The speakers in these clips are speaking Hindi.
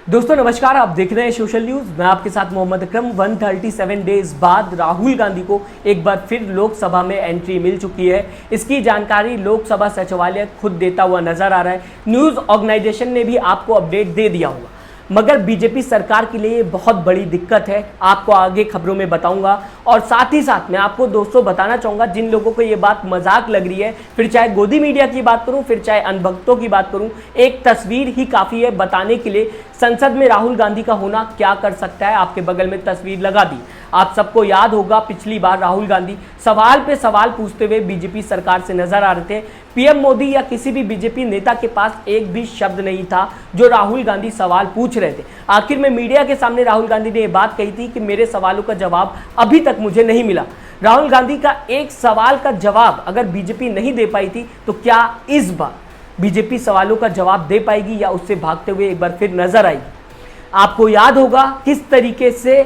दोस्तों नमस्कार, आप देख रहे हैं सोशल न्यूज। मैं आपके साथ मोहम्मद अकरम। 137 डेज बाद राहुल गांधी को एक बार फिर लोकसभा में एंट्री मिल चुकी है। इसकी जानकारी लोकसभा सचिवालय खुद देता हुआ नजर आ रहा है। न्यूज ऑर्गेनाइजेशन ने भी आपको अपडेट दे दिया होगा, मगर बीजेपी सरकार के लिए बहुत बड़ी दिक्कत है। आपको आगे खबरों में बताऊंगा और साथ ही साथ मैं आपको दोस्तों बताना चाहूंगा, जिन लोगों को ये बात मजाक लग रही है, फिर चाहे गोदी मीडिया की बात करूं, फिर चाहे अनभक्तों की बात करूं, एक तस्वीर ही काफ़ी है बताने के लिए संसद में राहुल गांधी का होना क्या कर सकता है। आपके बगल में तस्वीर लगा दी। आप सबको याद होगा पिछली बार राहुल गांधी सवाल पे सवाल पूछते हुए बीजेपी सरकार से नजर आ रहे थे। पीएम मोदी या किसी भी बीजेपी नेता के पास एक भी शब्द नहीं था जो राहुल गांधी सवाल पूछ रहे थे। आखिर में मीडिया के सामने राहुल गांधी ने यह बात कही थी कि मेरे सवालों का जवाब अभी तक मुझे नहीं मिला। राहुल गांधी का एक सवाल का जवाब अगर बीजेपी नहीं दे पाई थी, तो क्या इस बार बीजेपी सवालों का जवाब दे पाएगी या उससे भागते हुए एक बार फिर नजर आएगी। आपको याद होगा किस तरीके से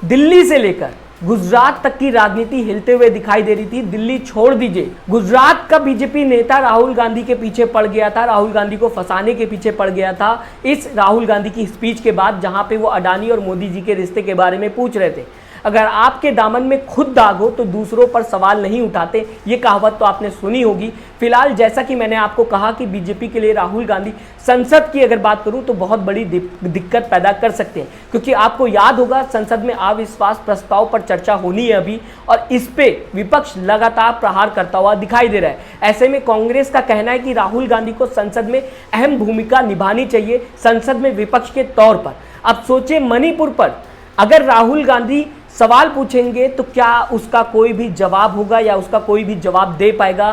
दिल्ली से लेकर गुजरात तक की राजनीति हिलते हुए दिखाई दे रही थी। दिल्ली छोड़ दीजिए, गुजरात का बीजेपी नेता राहुल गांधी के पीछे पड़ गया था, राहुल गांधी को फंसाने के पीछे पड़ गया था इस राहुल गांधी की स्पीच के बाद, जहां पे वो अडानी और मोदी जी के रिश्ते के बारे में पूछ रहे थे। अगर आपके दामन में खुद दाग हो तो दूसरों पर सवाल नहीं उठाते, ये कहावत तो आपने सुनी होगी। फिलहाल जैसा कि मैंने आपको कहा कि बीजेपी के लिए राहुल गांधी संसद की अगर बात करूं तो बहुत बड़ी दिक्कत पैदा कर सकते हैं, क्योंकि आपको याद होगा संसद में अविश्वास प्रस्ताव पर चर्चा होनी है अभी, और इस पे विपक्ष लगातार प्रहार करता हुआ दिखाई दे रहा है। ऐसे में कांग्रेस का कहना है कि राहुल गांधी को संसद में अहम भूमिका निभानी चाहिए, संसद में विपक्ष के तौर पर। अब सोचिए, मणिपुर पर अगर राहुल गांधी सवाल पूछेंगे तो क्या उसका कोई भी जवाब होगा या उसका कोई भी जवाब दे पाएगा?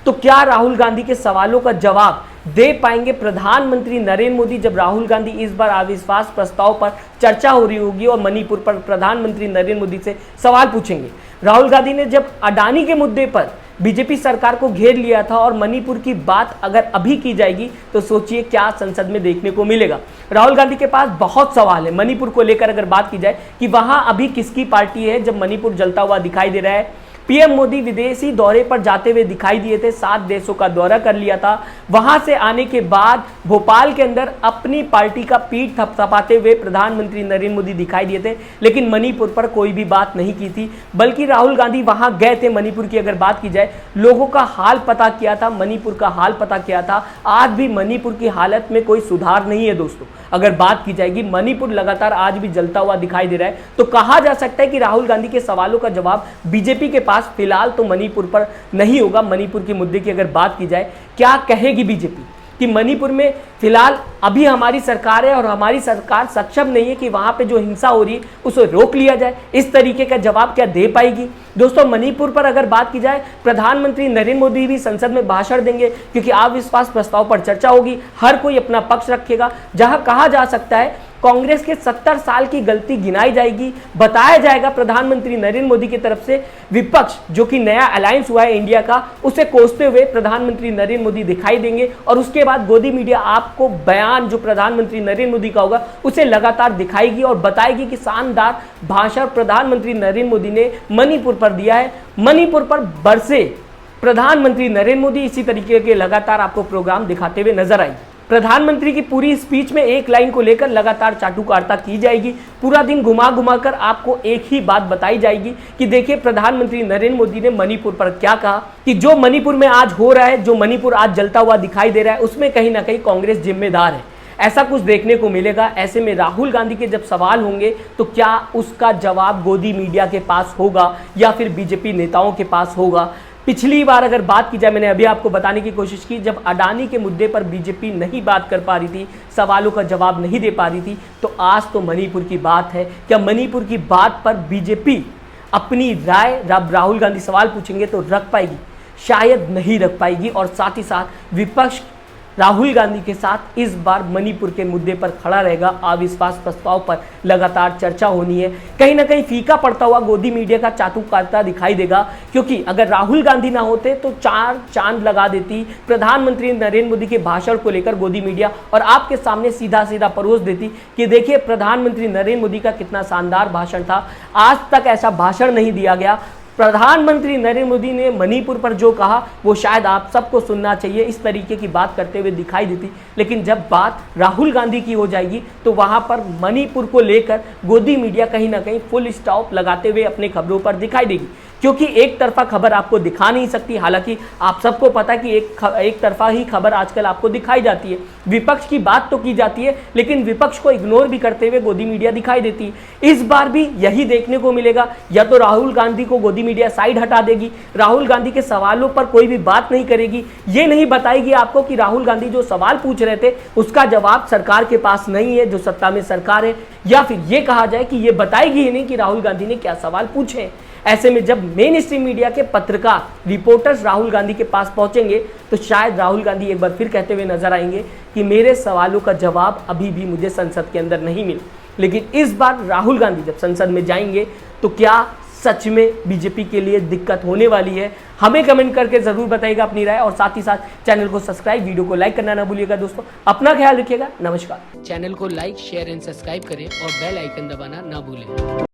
तो क्या राहुल गांधी के सवालों का जवाब दे पाएंगे प्रधानमंत्री नरेंद्र मोदी, जब राहुल गांधी इस बार अविश्वास प्रस्ताव पर चर्चा हो रही होगी और मणिपुर पर प्रधानमंत्री नरेंद्र मोदी से सवाल पूछेंगे? राहुल गांधी ने जब अडानी के मुद्दे पर बीजेपी सरकार को घेर लिया था और मणिपुर की बात अगर अभी की जाएगी तो सोचिए क्या संसद में देखने को मिलेगा। राहुल गांधी के पास बहुत सवाल है मणिपुर को लेकर। अगर बात की जाए कि वहां अभी किसकी पार्टी है जब मणिपुर जलता हुआ दिखाई दे रहा है। पीएम मोदी विदेशी दौरे पर जाते हुए दिखाई दिए थे, 7 देशों का दौरा कर लिया था। वहां से आने के बाद भोपाल के अंदर अपनी पार्टी का पीठ थपथपाते हुए प्रधानमंत्री नरेंद्र मोदी दिखाई दिए थे, लेकिन मणिपुर पर कोई भी बात नहीं की थी। बल्कि राहुल गांधी वहां गए थे, मणिपुर की अगर बात की जाए, लोगों का हाल पता किया था, मणिपुर का हाल पता किया था। आज भी मणिपुर की हालत में कोई सुधार नहीं है दोस्तों। अगर बात की जाएगी, मणिपुर लगातार आज भी जलता हुआ दिखाई दे रहा है। तो कहा जा सकता है कि राहुल गांधी के सवालों का जवाब बीजेपी के पास फिलहाल तो मणिपुर पर नहीं होगा। मणिपुर के मुद्दे की अगर बात की जाए, क्या कहेगी बीजेपी कि मणिपुर में फिलहाल अभी हमारी सरकार है और हमारी सरकार सक्षम नहीं है कि वहां पे जो हिंसा हो रही है उसे रोक लिया जाए? इस तरीके का जवाब क्या दे पाएगी? दोस्तों मणिपुर पर अगर बात की जाए, प्रधानमंत्री नरेंद्र मोदी भी संसद में भाषण देंगे, क्योंकि अविश्वास प्रस्ताव पर चर्चा होगी। हर कोई अपना पक्ष रखेगा। जहां कहा जा सकता है कांग्रेस के 70 साल की गलती गिनाई जाएगी, बताया जाएगा प्रधानमंत्री नरेंद्र मोदी की तरफ से। विपक्ष जो कि नया अलायंस हुआ है इंडिया का, उसे कोसते हुए प्रधानमंत्री नरेंद्र मोदी दिखाई देंगे, और उसके बाद गोदी मीडिया आपको बयान जो प्रधानमंत्री नरेंद्र मोदी का होगा उसे लगातार दिखाएगी और बताएगी कि शानदार भाषण प्रधानमंत्री नरेंद्र मोदी ने मणिपुर पर दिया है। मणिपुर पर बरसे प्रधानमंत्री नरेंद्र मोदी। इसी तरीके के लगातार आपको प्रोग्राम दिखाते हुए नजर आएंगे। प्रधानमंत्री की पूरी स्पीच में एक लाइन को लेकर लगातार चाटुकारिता की जाएगी। पूरा दिन घुमा घुमा कर आपको एक ही बात बताई जाएगी कि देखिए प्रधानमंत्री नरेंद्र मोदी ने मणिपुर पर क्या कहा, कि जो मणिपुर में आज हो रहा है, जो मणिपुर आज जलता हुआ दिखाई दे रहा है, उसमें कहीं ना कहीं कांग्रेस जिम्मेदार है। ऐसा कुछ देखने को मिलेगा। ऐसे में राहुल गांधी के जब सवाल होंगे तो क्या उसका जवाब गोदी मीडिया के पास होगा या फिर बीजेपी नेताओं के पास होगा? पिछली बार अगर बात की जाए, मैंने अभी आपको बताने की कोशिश की, जब अडानी के मुद्दे पर बीजेपी नहीं बात कर पा रही थी, सवालों का जवाब नहीं दे पा रही थी, तो आज तो मणिपुर की बात है। क्या मणिपुर की बात पर बीजेपी अपनी राय जब राहुल गांधी सवाल पूछेंगे तो रख पाएगी? शायद नहीं रख पाएगी। और साथ ही साथ विपक्ष राहुल गांधी के साथ इस बार मणिपुर के मुद्दे पर खड़ा रहेगा। अविश्वास प्रस्ताव पर लगातार चर्चा होनी है। कहीं ना कहीं फीका पड़ता हुआ गोदी मीडिया का चाटुकारिता दिखाई देगा, क्योंकि अगर राहुल गांधी ना होते तो 4 चांद लगा देती प्रधानमंत्री नरेंद्र मोदी के भाषण को लेकर गोदी मीडिया, और आपके सामने सीधा सीधा परोस देती कि देखिए प्रधानमंत्री नरेंद्र मोदी का कितना शानदार भाषण था। आज तक ऐसा भाषण नहीं दिया गया। प्रधानमंत्री नरेंद्र मोदी ने मणिपुर पर जो कहा वो शायद आप सबको सुनना चाहिए, इस तरीके की बात करते हुए दिखाई देती। लेकिन जब बात राहुल गांधी की हो जाएगी तो वहां पर मणिपुर को लेकर गोदी मीडिया कहीं ना कहीं फुल स्टॉप लगाते हुए अपने खबरों पर दिखाई देगी, क्योंकि एक तरफा खबर आपको दिखा नहीं सकती। हालांकि आप सबको पता है कि एक तरफा ही खबर आजकल आपको दिखाई जाती है। विपक्ष की बात तो की जाती है लेकिन विपक्ष को इग्नोर भी करते हुए गोदी मीडिया दिखाई देती है। इस बार भी यही देखने को मिलेगा, या तो राहुल गांधी को गोदी मीडिया साइड हटा देगी, राहुल गांधी के सवालों पर कोई भी बात नहीं करेगी, ये नहीं बताएगी आपको कि राहुल गांधी जो सवाल पूछ रहे थे उसका जवाब सरकार के पास नहीं है, जो सत्ता में सरकार है, या फिर ये कहा जाए कि ये बताएगी ही नहीं कि राहुल गांधी ने क्या सवाल पूछे। ऐसे में जब मेन स्ट्रीम मीडिया के पत्रकार रिपोर्टर्स राहुल गांधी के पास पहुंचेंगे तो शायद राहुल गांधी एक बार फिर कहते हुए नजर आएंगे कि मेरे सवालों का जवाब अभी भी मुझे संसद के अंदर नहीं मिला। लेकिन इस बार राहुल गांधी जब संसद में जाएंगे तो क्या सच में बीजेपी के लिए दिक्कत होने वाली है? हमें कमेंट करके जरूर बताइएगा अपनी राय, और साथ ही साथ चैनल को सब्सक्राइब, वीडियो को लाइक करना ना भूलिएगा। दोस्तों अपना ख्याल रखिएगा। नमस्कार। चैनल को लाइक, शेयर एंड सब्सक्राइब करें और बेल आइकन दबाना ना भूलें।